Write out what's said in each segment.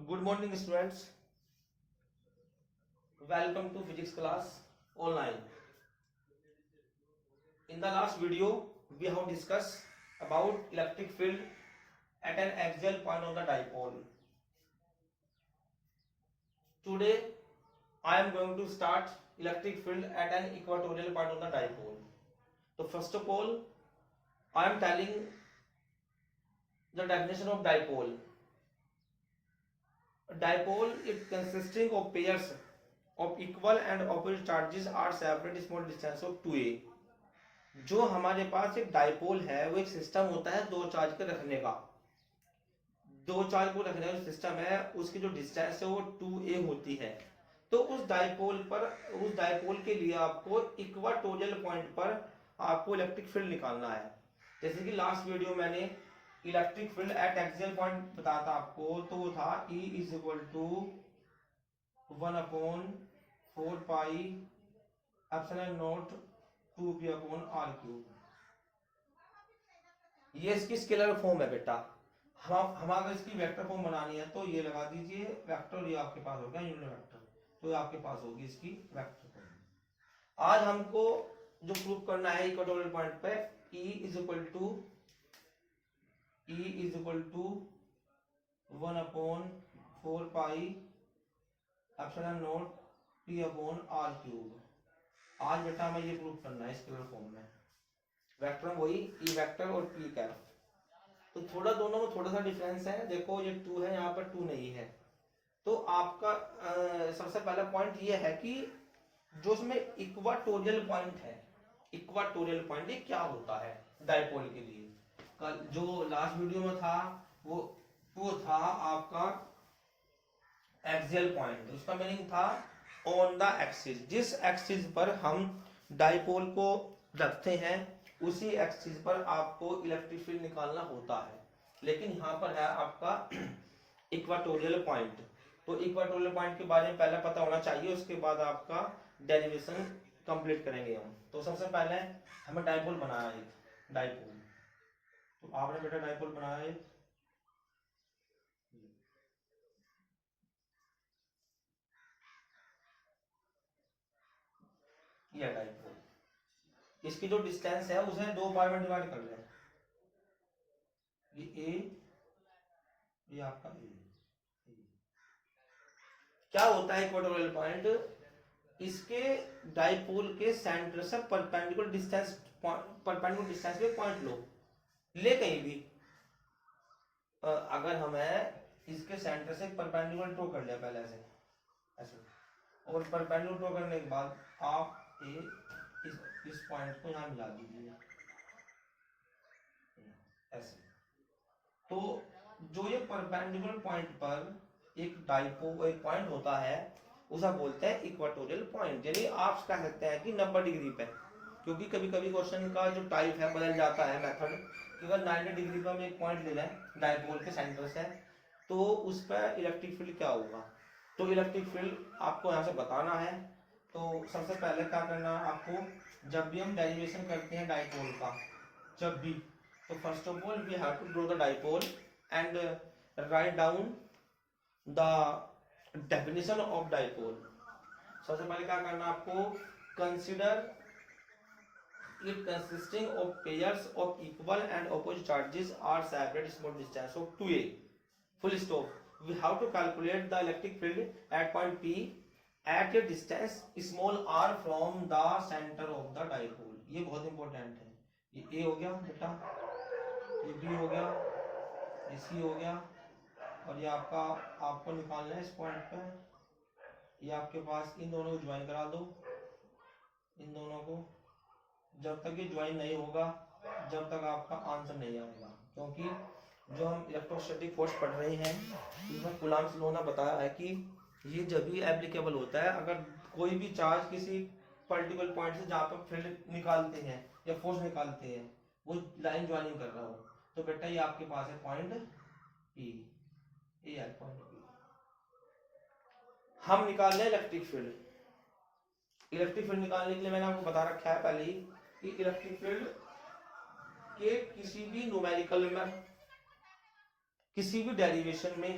Good morning, students. Welcome to physics class online. In the last video, we have discussed about electric field at an axial point of the dipole. Today, I am going to start electric field at an equatorial point of the dipole. So first of all, I am telling the definition of dipole. A dipole is consisting of pairs of equal and opposite charges are separate small distance of 2a. जो हमारे पास एक dipole है वो एक system होता है दो charge के रखने का। दो चार्ज को रखने का सिस्टम है, उसकी जो डिस्टेंस है वो 2a होती है। तो उस डाइपोल के लिए आपको इक्वाटोरियल पॉइंट पर आपको इलेक्ट्रिक फील्ड निकालना है। जैसे कि लास्ट वीडियो मैंने electric field at axial point बताया था आपको, तो वो था E is equal to 1/4 pi epsilon naught 2p/r³। ये इसकी स्केलर फॉर्म है बेटा। हम अगर इसकी वेक्टर फॉर्म बनानी है तो ये लगा दीजिए वेक्टर, ये आपके पास हो गया यूनिट वेक्टर, तो ये आपके पास होगी इसकी वेक्टर फॉर्म। आज हमको जो प्रूव करना है इक्वाटोरियल पॉइंट पे E is equal to 1/4 pi epsilon naught p/r³। आज बेटा हमें ये प्रूव करना है स्केलर फॉर्म में। वेक्टर वही ई वेक्टर और पी कैप। तो थोड़ा दोनों में थोड़ा सा डिफरेंस है। देखो ये 2 है, यहाँ पर 2 नहीं है। तो आपका सबसे पहला पॉइंट ये है कि जो उसमें इक्वाटोरियल पॉइंट है, इक्वाटोरियल पॉइंट ये क्या होता है डाइपोल के लिए। कल जो लास्ट वीडियो में था वो था आपका एक्सियल पॉइंट। उसका मीनिंग था ऑन द एक्सिस, जिस एक्सिस पर हम डाइपोल को रखते हैं उसी एक्सिस पर आपको इलेक्ट्रिक फील्ड निकालना होता है। लेकिन यहाँ पर है आपका इक्वाटोरियल पॉइंट। तो इक्वाटोरियल पॉइंट के बारे में पहले पता होना चाहिए, उसके बाद आपका डेरिवेशन कंप्लीट करेंगे हम। तो सबसे पहले हमें डाइपोल बनाया एक डाइपोल। तो आपने बेटा डाइपोल बनाया एक, यह डाइपोल। इसकी जो डिस्टेंस है उसे दो पार्ट में डिवाइड कर लें। ये ए, ये आपका ए। क्या होता है इक्वाटोरियल पॉइंट, इसके डाइपोल के सेंटर से परपेंडिकुलर डिस्टेंस पे पॉइंट लो, ले कहीं भी। अगर हमें इसके सेंटर से परपेंडिकुलर ड्रॉ कर लिया पहले ऐसे ऐसे, और परपेंडिकुलर ड्रॉ करने के बाद आप इस पॉइंट को यहाँ मिला दीजिए ऐसे। तो जो ये परपेंडिकुलर पॉइंट पर एक डाइपोल एक पॉइंट होता है उसे बोलते हैं इक्वाटोरियल पॉइंट। यानी आप कह सकते हैं कि 90 डिग्री पे, क्योंकि कभी कभी क्वेश्चन का जो टाइप है बदल जाता है मेथड कि अगर 90 डिग्री पर हम एक पॉइंट ले लें डाइपोल के सेंटर से, तो उस पर इलेक्ट्रिक फील्ड क्या होगा। तो इलेक्ट्रिक फील्ड आपको यहाँ से बताना है। तो सबसे पहले क्या करना है आपको, जब भी हम डेरिवेशन करते हैं डाइपोल का, जब भी, तो first of all we have to draw the dipole and write down the definition of dipole. सबसे पहले क्या करना आपको, consider it consisting of pairs of equal and opposite charges are separate small distance of 2a. Full stop. We have to calculate the electric field at point P at a distance small r from the center of the dipole. ये बहुत important है। ये A हो गया बेटा, ये B हो गया, ये C हो गया, और ये आपको निकालना है इस पॉइंट पे। ये आपके पास इन दोनों को ज्वाइन करा दो, इन दोनों को। जब तक ये ज्वाइन नहीं होगा जब तक आपका आंसर नहीं आएगा, क्योंकि जो हम इलेक्ट्रोस्टैटिक फोर्स पढ़ रहे हैं उसमें कूलम्ब्स लॉ ने बताया है कि ये जब भी एप्लीकेबल होता है अगर कोई भी चार्ज किसी पर्टिकुलर पॉइंट से जहाँ पर फील्ड निकालते हैं या फोर्स निकालते हैं वो लाइन ज्वाइनिंग कर रहा हो। तो बेटा ये आपके पास है पॉइंट पी, ये है पॉइंट पी। हम निकाल रहे हैं इलेक्ट्रिक फील्ड। इलेक्ट्रिक फील्ड निकालने के लिए मैंने आपको बता रखा है पहले ही कि इलेक्ट्रिक फील्ड के किसी भी न्यूमेरिकल में, किसी भी डेरिवेशन में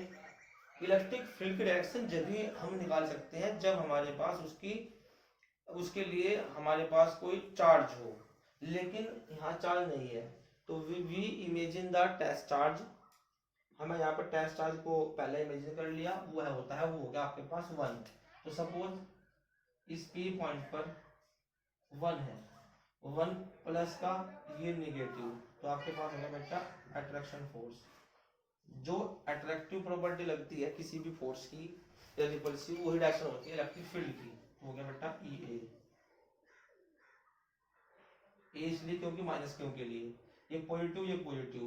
इलेक्ट्रिक फील्ड की डायरेक्शन जब भी हम निकाल सकते हैं जब हमारे पास उसके लिए हमारे पास कोई चार्ज हो, लेकिन यहाँ चार्ज नहीं है। तो we imagine the test charge, हमें यहाँ पर टेस्ट चार्ज को पहले इमेजिन कर लिया, वो है होता है, वो हो गया आपके पास 1। तो सपोज इस पी पॉइंट पर 1 है, 1 प्लस का ये नेगेटिव, तो आपके पास होगा बेटा अट्रैक्शन फोर्स। जो अट्रैक्टिव प्रॉपर्टी लगती है किसी भी फोर्स की या रिपल्सिव, वही डायरेक्शन होती है इलेक्ट्रिक फील्ड की। हो गया बेटा ई ए इसलिए क्योंकि माइनस क्यों के लिए, ये पॉजिटिव ये पॉजिटिव,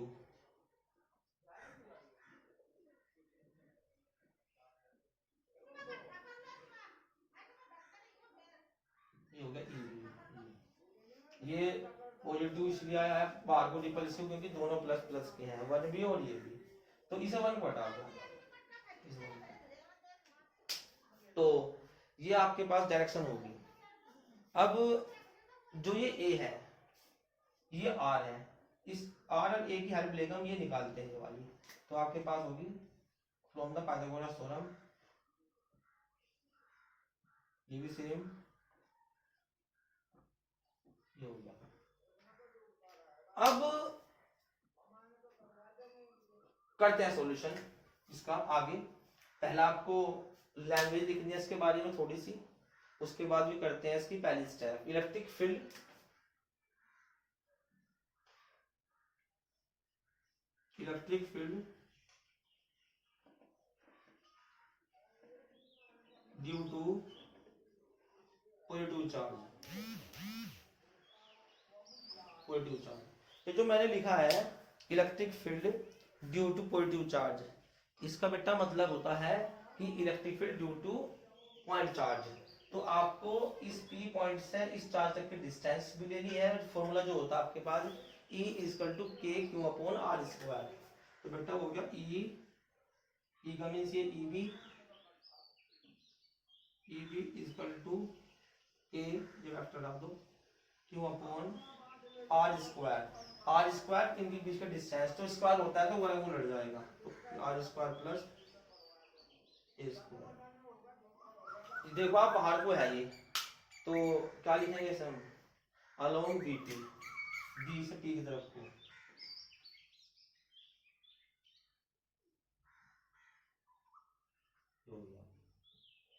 ये हो गया ई। ये पॉजिटिव इसलिए आया है बाहर को रिपल्सिव क्योंकि दोनों प्लस प्लस के हैं, 1 भी और ये भी, तो इसे 1 को हटा दो। तो ये आपके पास डायरेक्शन होगी। अब जो ये ए है ये आर है, इस आर और ए की हेल्प लेकर हम ये निकालते हैं ये वाली, तो आपके पास होगी फ्रॉम द पाइथागोरस थ्योरम, ये भी सेम, ये हो गया। अब करते हैं सॉल्यूशन इसका आगे। पहला आपको लैंग्वेज लिखनी है इसके बारे में थोड़ी सी, उसके बाद भी करते हैं इसकी पहली step. Electric field due to positive charge, ये जो मैंने लिखा है electric field due to positive charge, इसका बेटा मतलब होता है कि electric field due to point charge. तो आपको इस पी पॉइंट से इस चार्ज तक की डिस्टेंस भी लेनी है। फॉर्मूला जो होता है आपके पास E इक्वल टू के क्यू अपॉन आर स्क्वायर, तो बेटा हो गया ई का मीन्स ये ई बी इक्वल टू ए, ये वेक्टर डाल दो, क्यू अपॉन आर स्क्वायर इनके बीच का डिस्टेंस, तो स्क्वायर होता है तो वर्गमूल लड़ जाएगा, तो r square plus a square. देखो आप बाहर को है ये, तो क्या लिखेंगे sum along b t, b से टी की तरफ को, हो गया।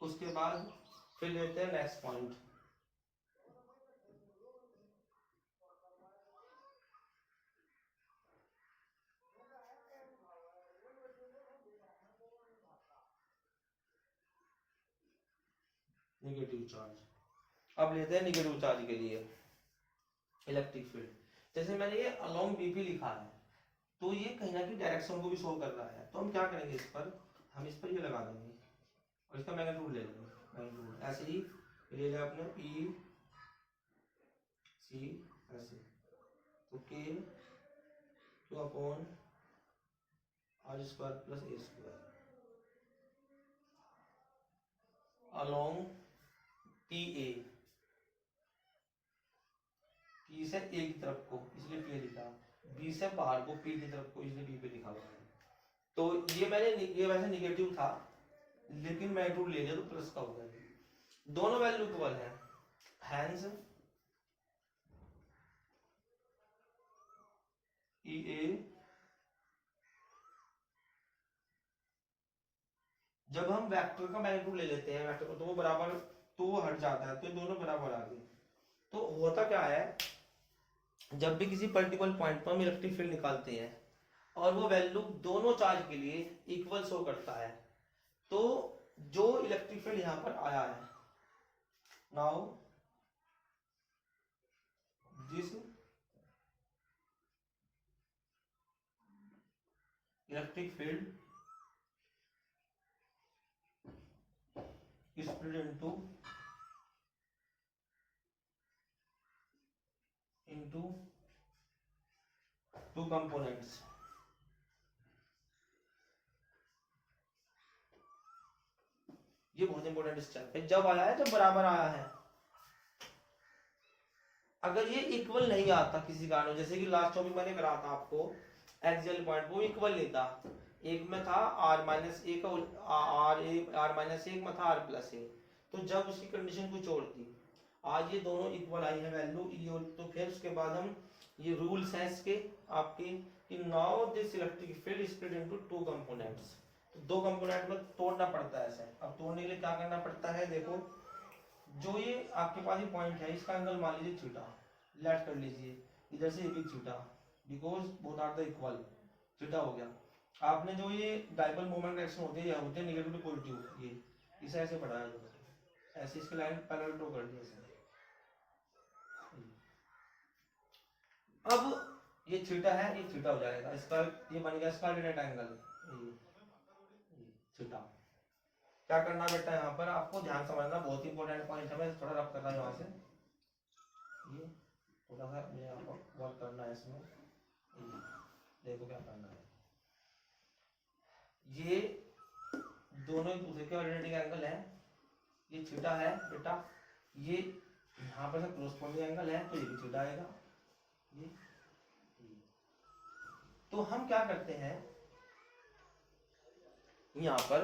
उसके बाद फिर लेते हैं नेक्स्ट पॉइंट, नेगेटिव चार्ज। अब लेते हैं नेगेटिव चार्ज के लिए इलेक्ट्रिक फील्ड। जैसे मैंने ये अलोंग बीपी लिखा है, तो ये कहीं ना कहीं डायरेक्शन को भी शो कर रहा है, तो हम क्या करेंगे इस पर, हम इस पर ये लगा देंगे और इसका मैग्नीट्यूड ले लेंगे, मैग्नीट्यूड ऐसे ही ले लिया आपने पी सी ऐसे, तो के two upon r square plus a square along p a, p से ए की तरफ को इसलिए पी लिखा, बी से बाहर को पी की तरफ को इसलिए बी पे लिखा हुआ है। तो ये वैसे निगेटिव था लेकिन मैग्नीट्यूड ले लिया तो प्लस का हो गया, दोनों वैल्यू इक्वल है, हैंस ई ए, जब हम वेक्टर का मैग्नीट्यूड ले लेते हैं वेक्टर को, तो वो बराबर, तो वो हट जाता है, तो दोनों बराबर आ गए। तो होता क्या है, जब भी किसी पर्टिकुलर पॉइंट पर हम इलेक्ट्रिक फील्ड निकालते हैं और वो वैल्यू दोनों चार्ज के लिए इक्वल शो करता है, तो जो इलेक्ट्रिक फील्ड यहां पर आया है, now this electric field is split into two components, ये बहुत इंपॉर्टेंट स्टेप है। जब आया है जब बराबर आया है, अगर ये इक्वल नहीं आता किसी कारण, जैसे कि लास्ट टॉपिक मैंने करा था आपको एक्सियल पॉइंट, वो इक्वल नहीं था, एक में था आर माइनस ए का आर माइनस एक में था आर प्लस ए। तो जब उसकी कंडीशन कुछ और थी, आज ये दोनों इक्वल आई है वैल्यू ई और, तो फिर उसके बाद हम ये रूल्स हैं इसके आपके कि now this electric field is split into two components. तो दो कंपोनेंट में तोड़ना पड़ता है ऐसे। अब तोड़ने के लिए क्या करना पड़ता है, देखो जो ये आपके पास ये पॉइंट है इसका एंगल मान लीजिए थीटा, लेट कर लीजिए इधर से ये भी theta, because both are the equal, theta हो गया। आपने जो ये डाइपोल मोमेंट डायरेक्शन होते हैं होते हैं नेगेटिव टू पॉजिटिव, ये इसे ऐसे बढ़ाया जाता है, ऐसे इसकी लाइन पैरेलल ड्रॉ कर दी ऐसे। अब ये थीटा है, ये थीटा हो जाएगा, इसका ये बन गया इसका अल्टरनेट एंगल थीटा। क्या करना बेटा यहाँ पर आपको ध्यान समझना, बहुत ही इंपॉर्टेंट पॉइंट है, मैं थोड़ा रब कर रहा हूँ यहाँ से, ये थोड़ा सा मुझे यहाँ पर वर्क करना है इसमें। देखो क्या करना है, ये दोनों एक दूसरे के ऑल्टरनेटिंग एंगल है, ये थीटा है बेटा, ये यहाँ पर कोरस्पोंडिंग एंगल है तो ये भी थीटा आएगा ये। तो हम क्या करते हैं यहाँ पर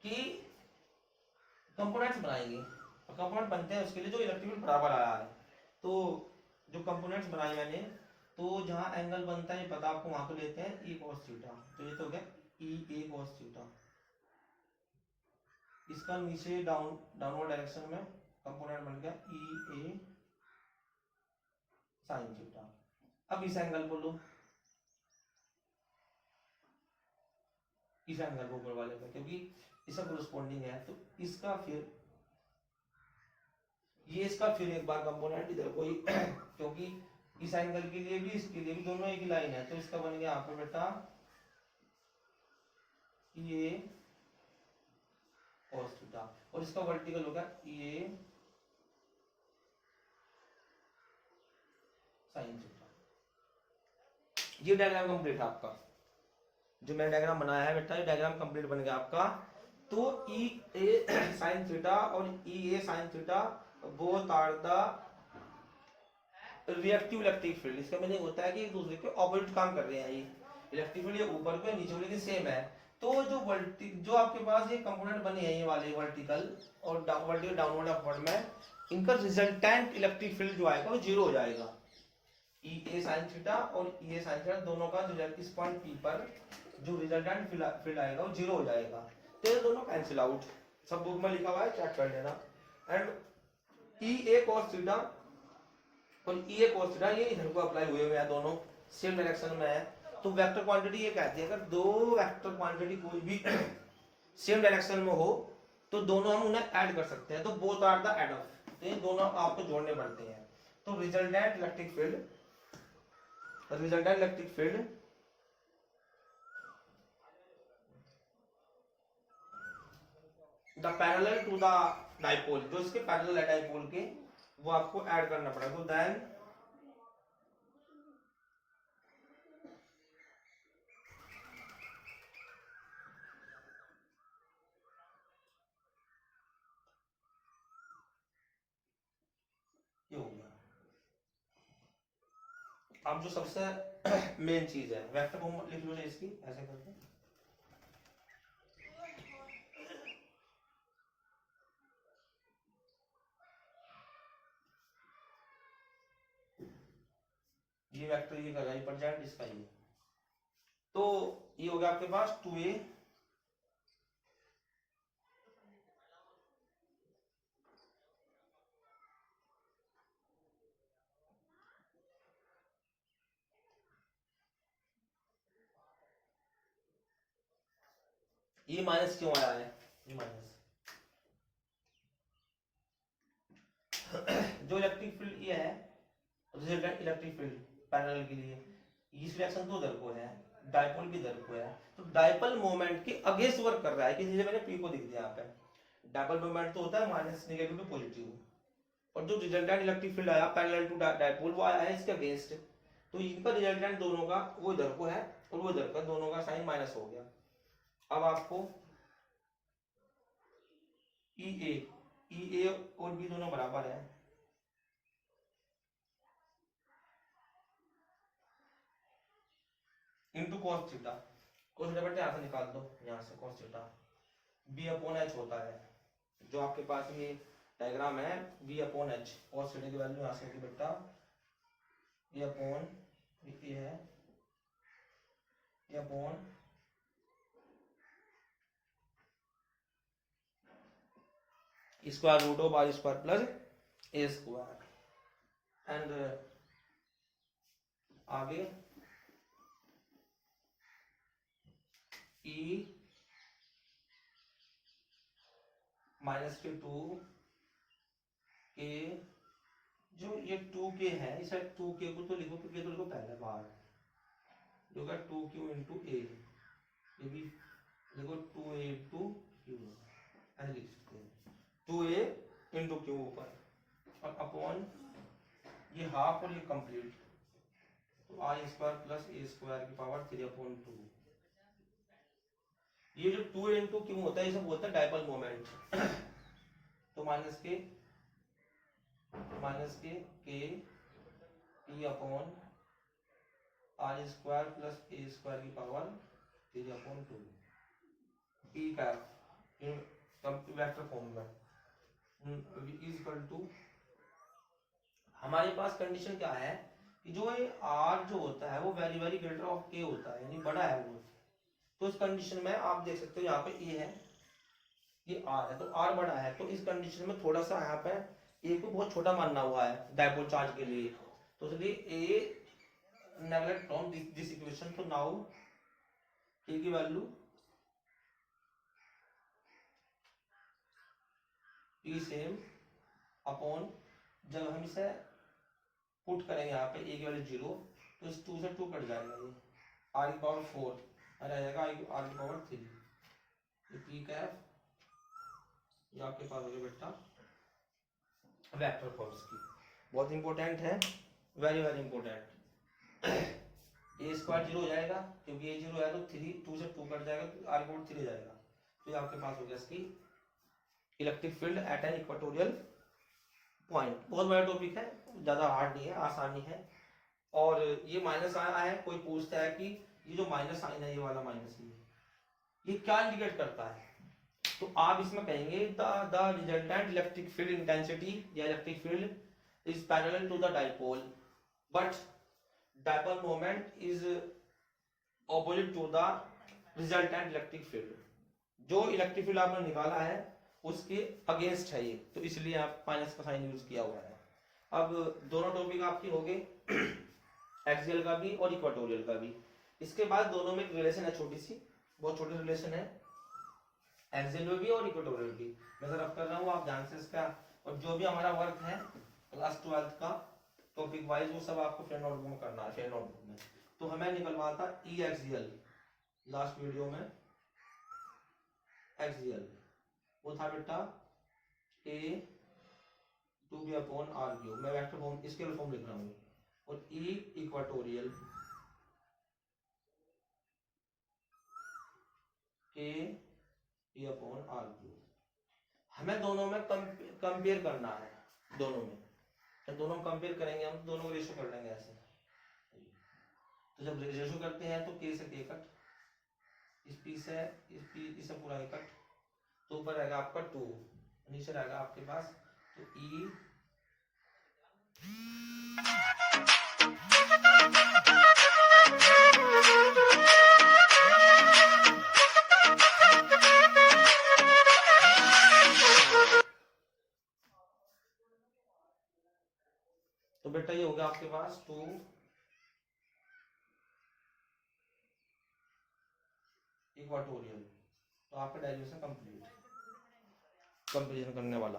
कि कंपोनेंट्स बनाएंगे, और कंपोनेंट बनते हैं उसके लिए जो इलेक्ट्रिक फील्ड बराबर आया है। तो जो कंपोनेंट्स बनाए मैंने, तो जहाँ एंगल बनता है पता आपको वहां तो लेते हैं ई cos थीटा, तो ये तो हो गया ई ए cos थीटा। इसका नीचे डाउनवर्ड डायरेक्शन में कंपोनेंट बन गया ई ए sin थीटा। अब इस एंगल को लो, इस एंगल को ऊपर वाले में, क्योंकि इसका कोरस्पोंडिंग है, तो इसका फिर ये इसका फिर एक बार कंपोनेंट इधर कोई क्योंकि इस एंगल के लिए भी इसके लिए भी दोनों एक ही लाइन है, तो इसका बन गया यहाँ पे बेटा ये cos थीटा, और इसका वर्टिकल होगा ये sin थीटा। ये डायग्राम कंप्लीट है आपका, जो मैंने डायग्राम बनाया है बेटा, ये डायग्राम कंप्लीट बन गया आपका। तो ई ए sin थीटा और e a sin theta both are the reactive electric field. इसका मीनिंग होता है कि एक दूसरे के ऑपोजिट काम कर रहे हैं, ये इलेक्ट्रिक फील्ड ये ऊपर को नीचे को लेकिन सेम है। तो जो आपके पास ये कंपोनेंट बने हैं ये वाले वर्टिकल और वर्टिकल डाउनवर्ड अपवर्ड में, इनका रिजल्टेंट इलेक्ट्रिक फील्ड जो आएगा वो जीरो हो जाएगा। ई ए sin थीटा और ई ए sin थीटा दोनों का रिजल्ट इस पॉइंट पी पर जो रिजल्टेंट फील्ड आएगा वो जीरो हो जाएगा। तो ये दोनों कैंसिल आउट, सब बुक में लिखा हुआ है, चेक कर लेना। And E A cos theta और ई ए cos थीटा ये इधर को अप्लाई हुए हैं, दोनों सेम डायरेक्शन में है। तो वेक्टर क्वांटिटी ये कहती है अगर दो वेक्टर क्वांटिटी कोई भी सेम डायरेक्शन में हो तो दोनों हम उन्हें ऐड कर सकते हैं, तो both are the add of, तो ये दोनों आपको जोड़ने पड़ते हैं। तो resultant electric field the parallel to the dipole, जो इसके पैरेलल है डाइपोल के, वो आपको ऐड करना पड़ेगा। तो देन ये हो गया। अब जो सबसे मेन चीज है वेक्टर को लिख लो इसकी ऐसे करके, ये वेक्टर ये कर रहा है रिप्रेजेंट इसका ये, तो ये हो गया आपके पास 2a ये माइनस क्यों आया है, ये माइनस जो इलेक्ट्रिक फील्ड ये है रिजल्टेंट इलेक्ट्रिक फील्ड पैरेलल के लिए, इस रिएक्शन तो उधर को है, डाइपोल भी इधर को है, तो डाइपोल मोमेंट के अगेंस्ट वर्क कर रहा है, किसी मैंने पी को दिख दिया यहाँ पे। डाइपोल मोमेंट तो होता है माइनस नेगेटिव टू पॉजिटिव, और जो रिजल्टेंट इलेक्ट्रिक फील्ड आया पैरेलल टू डाइपोल वो आया है इसके अगेंस्ट, तो इनका रिजल्टेंट दोनों का वो इधर को है और वो इधर का, दोनों का साइन माइनस हो गया। अब आपको ई ए और बी दोनों बराबर है, into cos theta. Cos theta बेटा यहाँ से निकाल दो, यहाँ से cos theta b upon h होता है, जो आपके पास ये डायग्राम है b upon h. Cos theta की वैल्यू यहाँ से होगी बेटा ये अपॉन ये है ये upon square root of r square plus a square and आगे ई माइनस के 2 के, जो ये 2k है इस 2k को तो लिखो, क्योंकि तो लिखो पहले बार जो का 2q इंटू ए, ये भी लिखो 2a इंटू q, ऐसे लिख सकते हैं 2a इंटू q ऊपर और अपॉन ये हाफ और ये कंप्लीट, तो r square plus a square की पावर 3/2। ये जो 2 इंटू क्यू होता है इसे बोलते हैं डाइपोल मोमेंट। तो माइनस के के p upon r square plus a square की पावर 3/2 पी का वेक्टर फॉर्म में इक्वल टू, हमारे पास कंडीशन क्या है कि जो ये आर जो होता है वो वेरी वेरी ग्रेटर ऑफ के होता है, यानी बड़ा है वो। तो इस कंडीशन में आप देख सकते हो यहाँ पे ए है, ये आर है, तो आर बड़ा है, तो इस कंडीशन में थोड़ा सा यहाँ पे ए को बहुत छोटा मानना हुआ है डाइपोल चार्ज के लिए, तो इसलिए ए नेगलेक्ट फ्रॉम दिस इक्वेशन। तो नाउ ए की वैल्यू पी सेम अपॉन, जब हम इसे पुट करेंगे यहाँ पे ए की वैल्यू 0, तो इस 2 से 2 कट जाएगा, ये आर की पावर 4 और आ जाएगा आर की पावर 3, ये पी कैप ये आपके पास हो गया बेटा वेक्टर फॉर्म्स की। बहुत इंपॉर्टेंट है, वेरी वेरी इंपॉर्टेंट। ए स्क्वायर 0 हो जाएगा, क्योंकि ए 0 है तो 2 से 2 कट जाएगा, तो आर की पावर 3 जाएगा, तो ये आपके पास हो गया इसकी electric field at an equatorial point. बहुत बड़ा टॉपिक है, ज्यादा हार्ड नहीं है, आसानी है। और ये माइनस आया है, कोई पूछता है कि ये जो माइनस साइन है ये वाला माइनस ये क्या इंडिकेट करता है, तो आप इसमें कहेंगे the resultant electric field intensity या electric field is parallel to the dipole but dipole moment is opposite to the resultant electric field. जो इलेक्ट्रिक फील्ड आपने निकाला है उसके अगेंस्ट है ये, तो इसलिए आप माइनस का साइन यूज किया हुआ है। अब दोनों टॉपिक आपकी हो गए, एक्सियल का भी और इक्वेटोरियल का भी। इसके बाद दोनों में एक रिलेशन है, छोटी सी, बहुत छोटी रिलेशन है, एक्सियल में भी और इक्वेटोरियल भी। मैं सर अब कर रहा हूँ, आप ध्यान से इसका, और जो भी हमारा वर्क है क्लास 12 का टॉपिक वाइज वो सब आपको फ्रेंड नोटबुक में करना है, फ्रेंड नोटबुक में। तो हमें निकलवा था ई एक्सियल, लास्ट वीडियो में एक्सियल वो था बेटा ए 2b अपॉन आर क्यू, मैं वेक्टर फॉर्म स्केलर फॉर्म लिख रहा हूँ, और ई इक्वेटोरियल के पी अपॉन आर क्यू। हमें दोनों में कंपेयर करना है, दोनों में, तो दोनों कंपेयर करेंगे हम, दोनों रेशो कर लेंगे ऐसे। तो जब रेशो करते हैं तो के से के कट, इस पी से इस पी इसे पूरा कट, तो ऊपर रहेगा आपका 2, नीचे रहेगा आपके पास तो ई तो बेटा ये हो गया आपके पास 2 इक्वेटोरियल। तो आपका डेरिवेशन कंप्लीट, कंपेरिजन करने वाला।